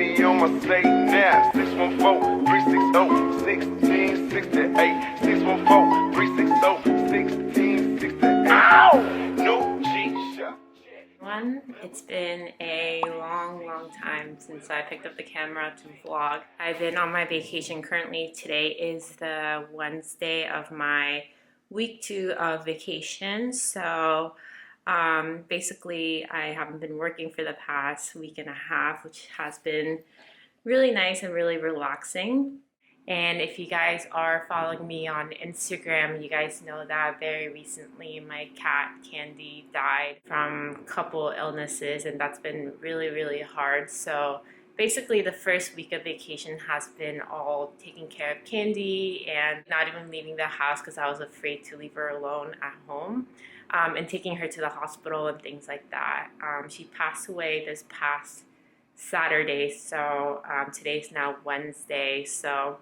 me on my say now. 614-360-1668. 614-360-1668. Ow! No G-shot. It's been a long time since I picked up the camera to vlog. I've been on my vacation currently. Today is the Wednesday of my week 2 of vacation. So basically I haven't been working for the past week and a half, which has been really nice and really relaxing. And if you guys are following me on Instagram, you guys know that very recently my cat Candy died from a couple illnesses, and that's been really hard. So basically the first week of vacation has been all taking care of Candy and not even leaving the house because I was afraid to leave her alone at home, and taking her to the hospital and things like that. She passed away this past Saturday, so today's now Wednesday. So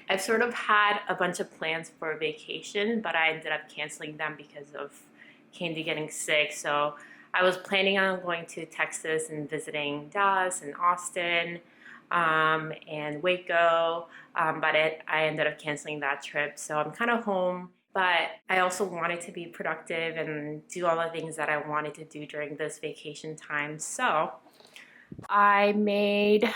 I've sort of had a bunch of plans for vacation, but I ended up canceling them because of Candy getting sick. So I was planning on going to Texas and visiting Dallas and Austin and Waco, but I ended up canceling that trip. So I'm kind of home, but I also wanted to be productive and do all the things that I wanted to do during this vacation time. So I made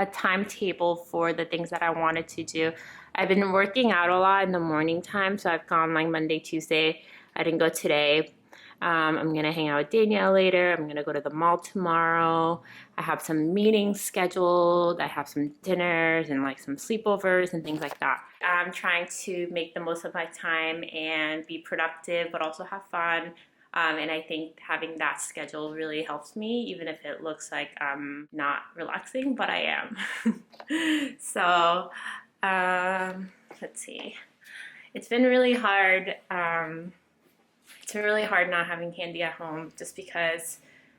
a timetable for the things that I wanted to do. I've been working out a lot in the morning time, so I've gone like Monday, Tuesday. I didn't go today. I'm gonna hang out with Danielle later. I'm gonna go to the mall tomorrow. I have some meetings scheduled. I have some dinners and like some sleepovers and things like that. I'm trying to make the most of my time and be productive, but also have fun. And I think having that schedule really helps me, even if it looks like I'm not relaxing, but I am. So, let's see. It's been really hard. It's been really hard not having Candy at home just because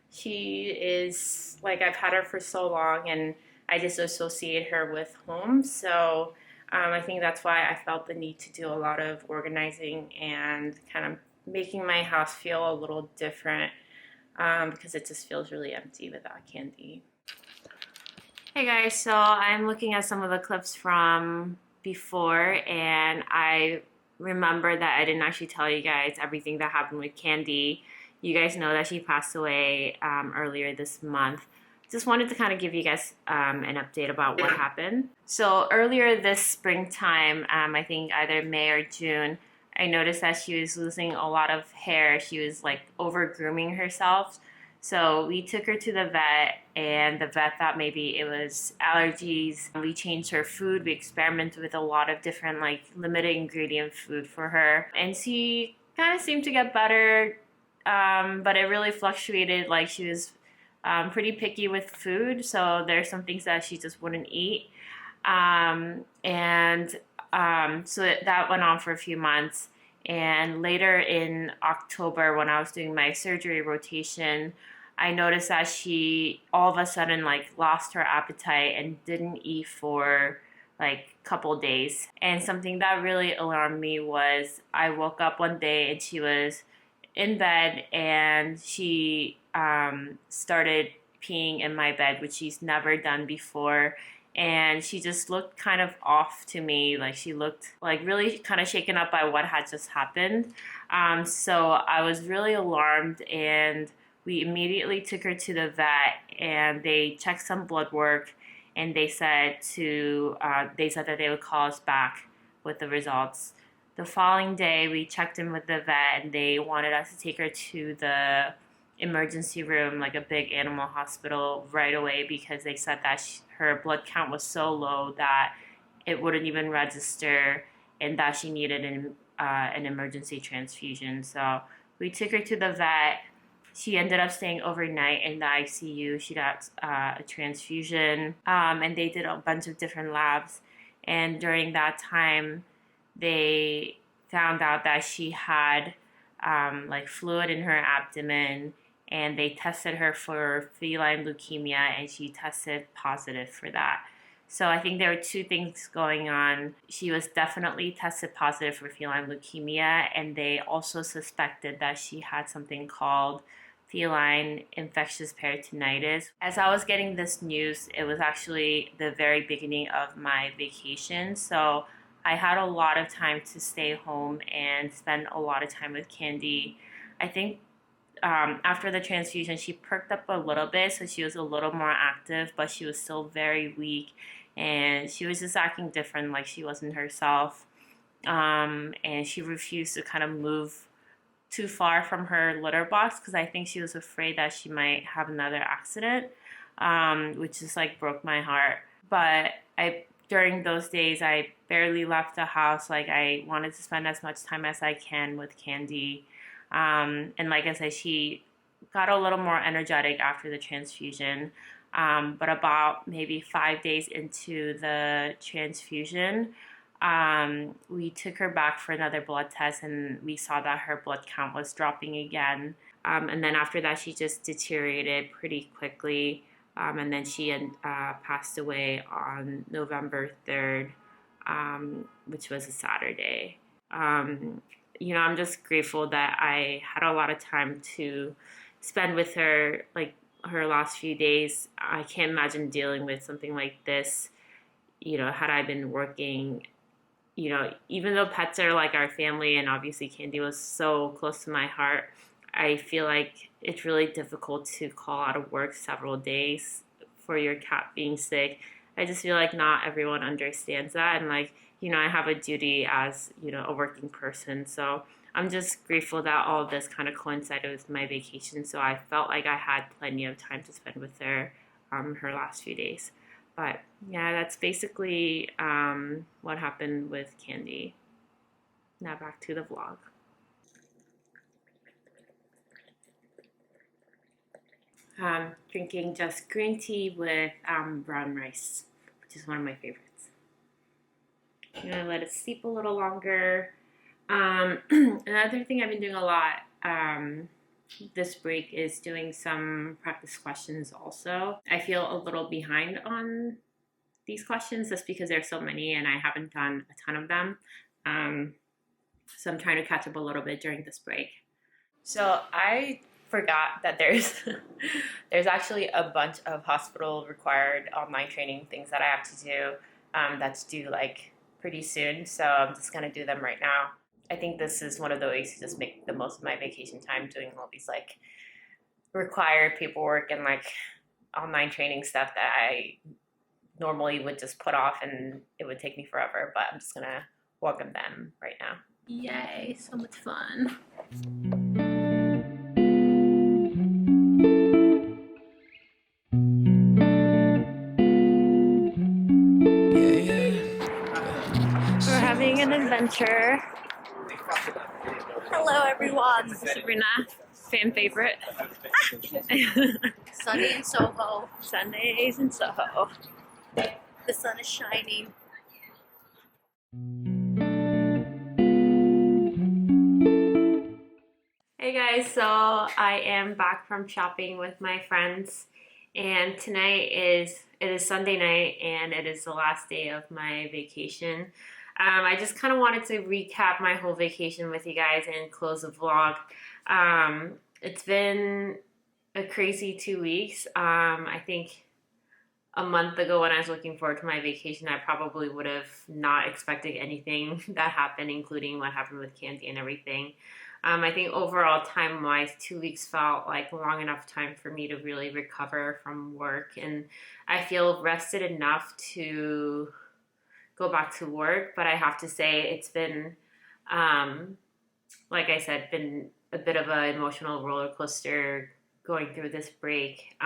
she is, like, I've had her for so long and I just associate her with home. So I think that's why I felt the need to do a lot of organizing and kind of making my house feel a little different, because it just feels really empty without Candy. Hey guys, so I'm looking at some of the clips from before, and I remember that I didn't actually tell you guys everything that happened with Candy. You guys know that she passed away earlier this month. Just wanted to kind of give you guys an update about what happened. So earlier this springtime, I think either May or June, I noticed that she was losing a lot of hair. She was like over grooming herself. So we took her to the vet, and the vet thought maybe it was allergies. We changed her food. We experimented with a lot of different like limited ingredient food for her, and she kind of seemed to get better, but it really fluctuated. Like she was pretty picky with food, so there's some things that she just wouldn't eat, so that went on for a few months. And later in October, when I was doing my surgery rotation, I noticed that she all of a sudden like lost her appetite and didn't eat for like a couple days. And something that really alarmed me was I woke up one day and she was in bed and she started peeing in my bed, which she's never done before. And she just looked kind of off to me. Like she looked like really kind of shaken up by what had just happened. So I was really alarmed, and we immediately took her to the vet, and they checked some blood work, and they said that they would call us back with the results. The following day, we checked in with the vet, and they wanted us to take her to the emergency room, like a big animal hospital, right away, because they said that her blood count was so low that it wouldn't even register, and that she needed an emergency transfusion. So we took her to the vet. She ended up staying overnight in the ICU. She got a transfusion, and they did a bunch of different labs. And during that time, they found out that she had like fluid in her abdomen, and they tested her for feline leukemia, and she tested positive for that. So I think there were two things going on. She was definitely tested positive for feline leukemia, and they also suspected that she had something called feline infectious peritonitis. As I was getting this news, it was actually the very beginning of my vacation, so I had a lot of time to stay home and spend a lot of time with Candy. I think after the transfusion, she perked up a little bit, so she was a little more active, but she was still very weak, and she was just acting different, like she wasn't herself. And she refused to kind of move too far from her litter box because I think she was afraid that she might have another accident, which just like broke my heart. But during those days, I barely left the house. Like, I wanted to spend as much time as I can with Candy. And like I said, she got a little more energetic after the transfusion. But about maybe 5 days into the transfusion, we took her back for another blood test, and we saw that her blood count was dropping again. And then after that, she just deteriorated pretty quickly. And then she passed away on November 3rd, which was a Saturday. I'm just grateful that I had a lot of time to spend with her, like her last few days. I can't imagine dealing with something like this, had I been working. Even though pets are like our family, and obviously Candy was so close to my heart, I feel like it's really difficult to call out of work several days for your cat being sick. I just feel like not everyone understands that, and I have a duty as, a working person. So I'm just grateful that all of this kind of coincided with my vacation, so I felt like I had plenty of time to spend with her her last few days. But yeah, that's basically what happened with Candy. Now back to the vlog. Drinking just green tea with brown rice, which is one of my favorites. I'm gonna let it steep a little longer. Another thing I've been doing a lot this break is doing some practice questions also. I feel a little behind on these questions just because there's so many and I haven't done a ton of them. So I'm trying to catch up a little bit during this break. So I forgot that there's actually a bunch of hospital required online training things that I have to do that's due like pretty soon. So I'm just gonna do them right now. I think this is one of the ways to just make the most of my vacation time, doing all these like required paperwork and like online training stuff that I normally would just put off and it would take me forever, but I'm just gonna work on them right now. Yay, so much fun. We're having an adventure. Hello, everyone. Sabrina, fan favorite. Sunny in Soho. Sundays in Soho. The sun is shining. Hey guys, so I am back from shopping with my friends, and it is Sunday night and it is the last day of my vacation. I just kind of wanted to recap my whole vacation with you guys and close the vlog. It's been a crazy 2 weeks. I think a month ago when I was looking forward to my vacation, I probably would have not expected anything that happened, including what happened with Candy and everything. I think overall time-wise, 2 weeks felt like long enough time for me to really recover from work, and I feel rested enough to go back to work. But I have to say it's been, like I said, been a bit of an emotional roller coaster going through this break.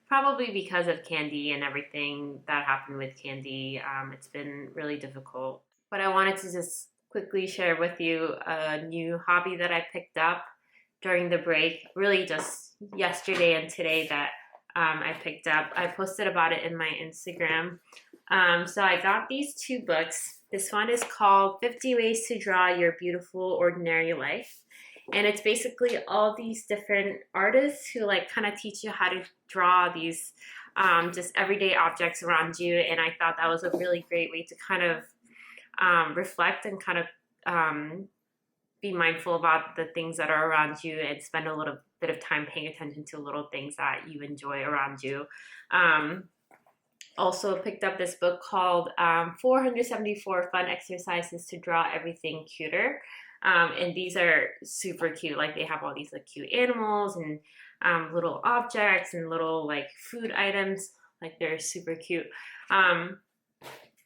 Probably because of Candy and everything that happened with Candy. It's been really difficult. But I wanted to just quickly share with you a new hobby that I picked up during the break, really just yesterday and today that I picked up. I posted about it in my Instagram. So I got these two books. This one is called 50 Ways to Draw Your Beautiful Ordinary Life. And it's basically all these different artists who like kind of teach you how to draw these just everyday objects around you. And I thought that was a really great way to kind of reflect and kind of be mindful about the things that are around you and spend a little bit of time paying attention to little things that you enjoy around you. Also picked up this book called 474 Fun Exercises to Draw Everything Cuter. And these are super cute. Like they have all these like cute animals and little objects and little like food items. Like they're super cute. And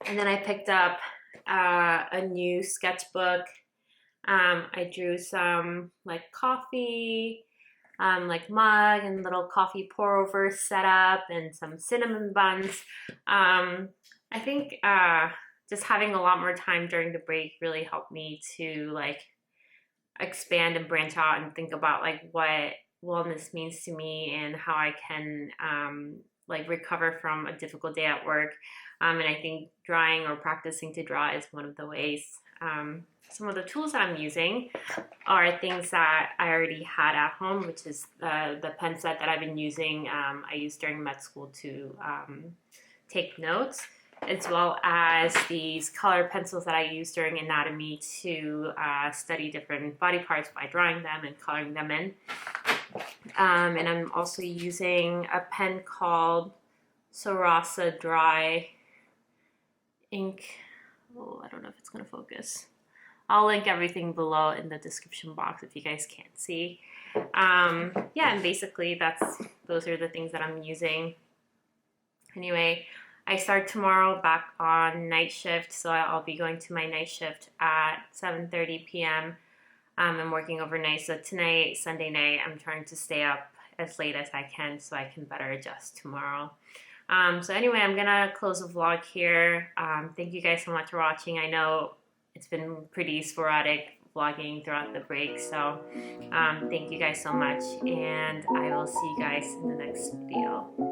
then I picked up a new sketchbook. I drew some like coffee, like mug and little coffee pour over setup and some cinnamon buns. I think just having a lot more time during the break really helped me to like expand and branch out and think about like what wellness means to me and how I can like recover from a difficult day at work. And I think drawing or practicing to draw is one of the ways. Some of the tools that I'm using are things that I already had at home, which is the pen set that I've been using. I used during med school to take notes, as well as these color pencils that I use during anatomy to study different body parts by drawing them and coloring them in. And I'm also using a pen called Sarasa Dry Ink. Oh, I don't know if it's going to focus. I'll link everything below in the description box if you guys can't see. Yeah, and basically those are the things that I'm using. Anyway, I start tomorrow back on night shift, so I'll be going to my night shift at 7:30 p.m. I'm working overnight, so tonight, Sunday night, I'm trying to stay up as late as I can so I can better adjust tomorrow. So anyway, I'm gonna close the vlog here. Thank you guys so much for watching. I know it's been pretty sporadic vlogging throughout the break, so thank you guys so much, and I will see you guys in the next video.